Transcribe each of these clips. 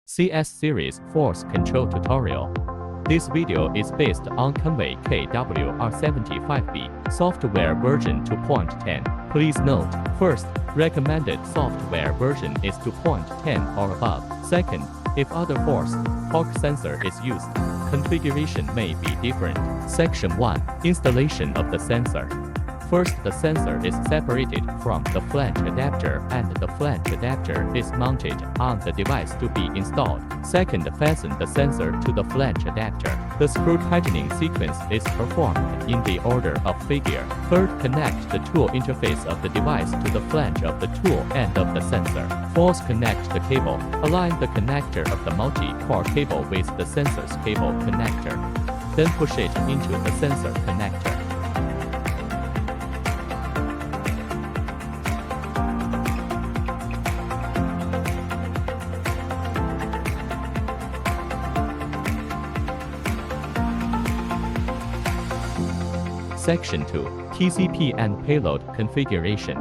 CS Series Force Control Tutorial. This video is based on Conway KWR75B software version 2.10. Please note, first, recommended software version is 2.10 or above. Second, if other force, torque sensor is used, configuration may be different. Section 1. Installation of the sensor. First, the sensor is separated from the flange adapter and the flange adapter is mounted on the device to be installed. Second, fasten the sensor to the flange adapter. The screw tightening sequence is performed in the order of figure. Third, connect the tool interface of the device to the flange of the tool end of the sensor. Fourth, connect the cable. Align the connector of the multi-core cable with the sensor's cable connector. Then push it into the sensor connector. Section 2. TCP and Payload Configuration.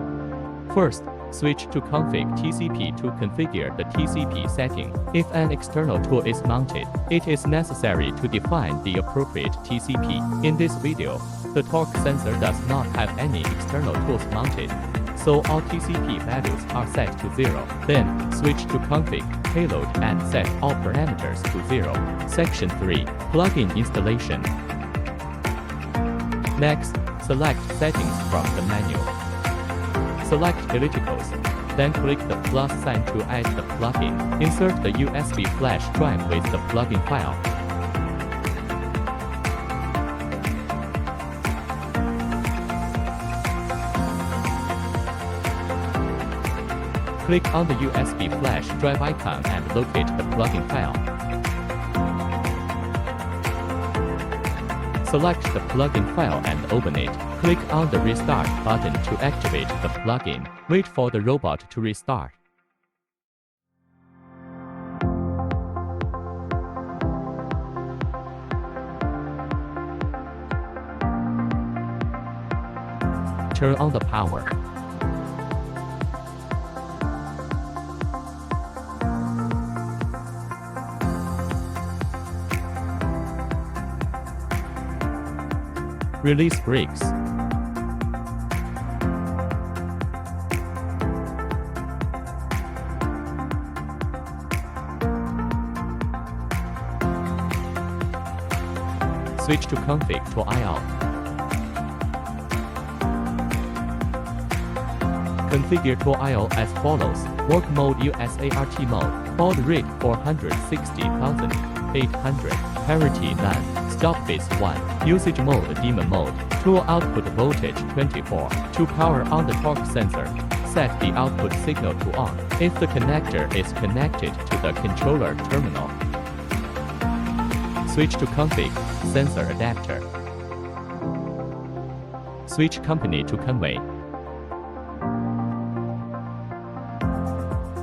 First, switch to Config TCP to configure the TCP setting. If an external tool is mounted, it is necessary to define the appropriate TCP. In this video, the torque sensor does not have any external tools mounted, so all TCP values are set to 0. Then, switch to Config Payload and set all parameters to 0. Section 3. Plugin Installation. Next, select Settings from the menu. Select Ellipticals, then click the plus sign to add the plugin. Insert the USB flash drive with the plugin file. Click on the USB flash drive icon and locate the plugin file. Select the plugin file and open it. Click on the Restart button to activate the plugin. Wait for the robot to restart. Turn on the power. Release brakes. Switch to Config to IO. Configure to IO as follows. Work mode USART mode. Baud rate 460,800. Parity none. Stop phase 1. Usage mode demon mode. Tool output voltage 24. To power on the torque sensor, set the output signal to on if the connector is connected to the controller terminal. Switch to Config Sensor Adapter. Switch company to Conway.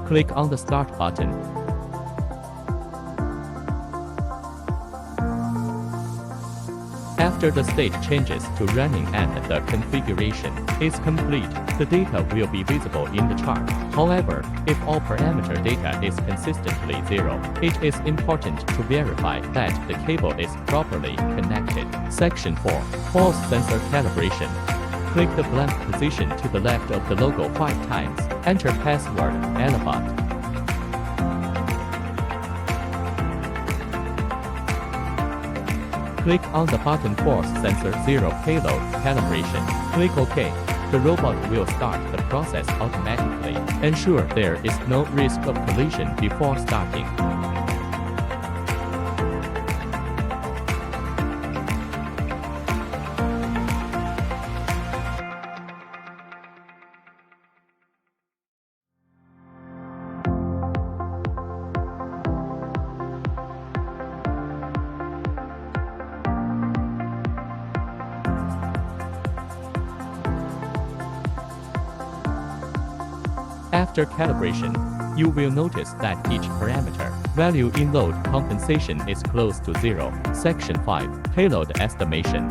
Click on the Start button. After the state changes to running and the configuration is complete, the data will be visible in the chart. However, if all parameter data is consistently 0, it is important to verify that the cable is properly connected. Section 4. False Sensor Calibration. Click the blank position to the left of the logo 5 times. Enter password, Alabot. Click on the button Force Sensor 0 Payload Calibration. Click OK. The robot will start the process automatically. Ensure there is no risk of collision before starting. After calibration, you will notice that each parameter value in load compensation is close to 0. Section 5. Payload Estimation.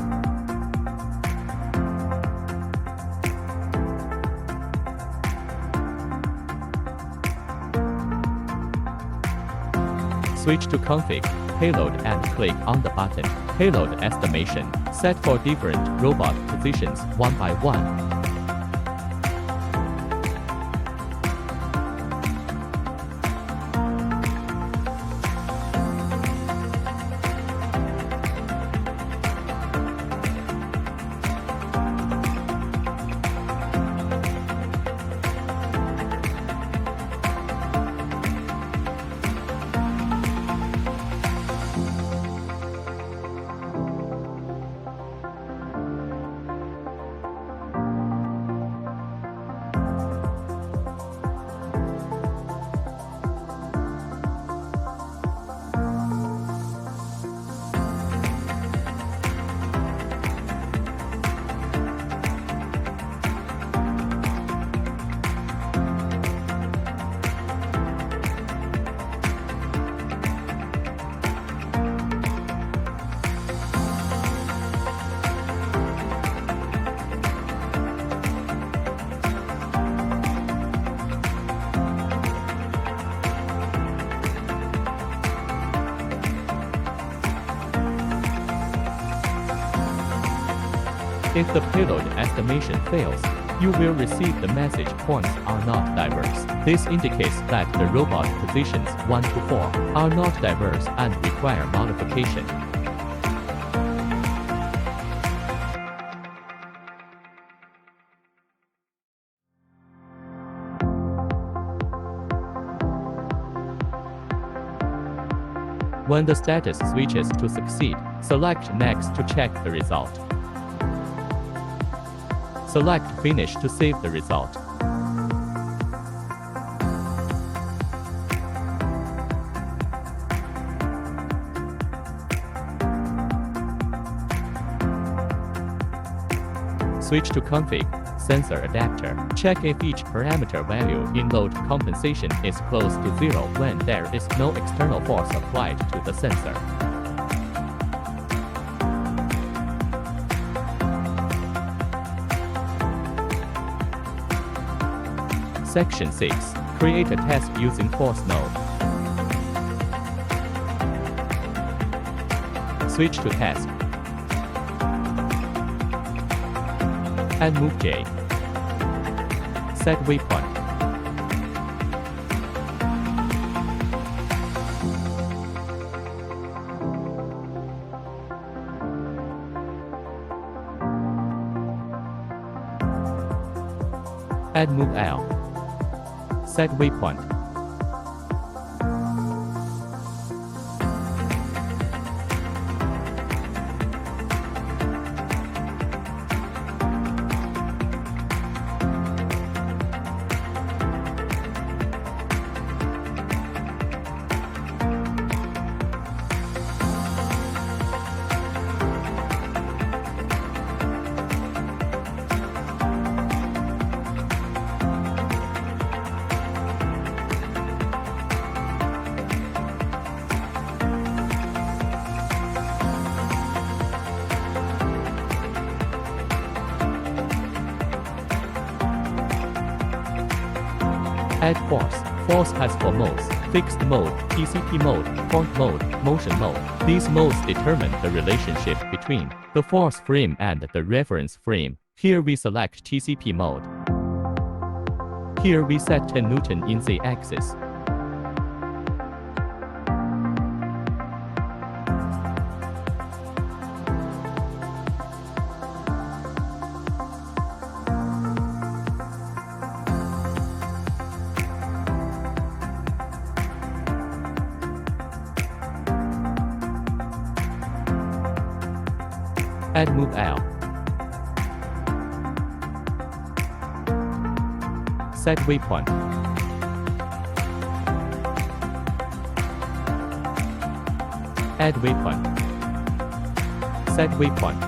Switch to Config, Payload and click on the button. Payload estimation, set for different robot positions one by one. If the payload estimation fails, you will receive the message points are not diverse. This indicates that the robot positions 1 to 4 are not diverse and require modification. When the status switches to succeed, select Next to check the result. Select Finish to save the result. Switch to Config, Sensor Adapter. Check if each parameter value in load compensation is close to 0 when there is no external force applied to the sensor. Section 6. Create a test using force node. Switch to Task. And move J. Set waypoint. Add move L. Set waypoint. Add force. Force has 4 modes: fixed mode, TCP mode, point mode, motion mode. These modes determine the relationship between the force frame and the reference frame. Here we select TCP mode. Here we set 10 Newton in Z-axis. Add move L. Set waypoint. Add waypoint. Set waypoint.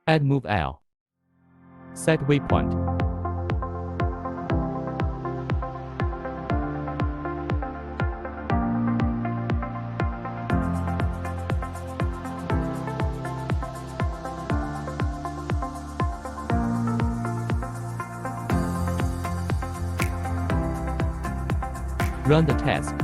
Add move L. Set waypoint. Run the test.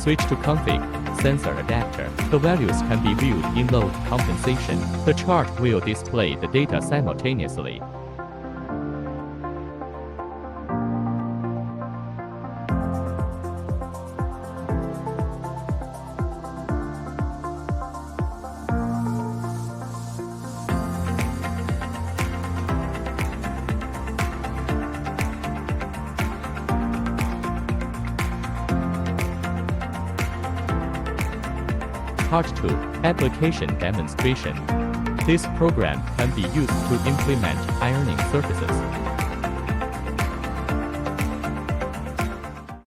Switch to config, sensor adapter. The values can be viewed in load compensation. The chart will display the data simultaneously. Part 2. Application Demonstration. This program can be used to implement ironing surfaces.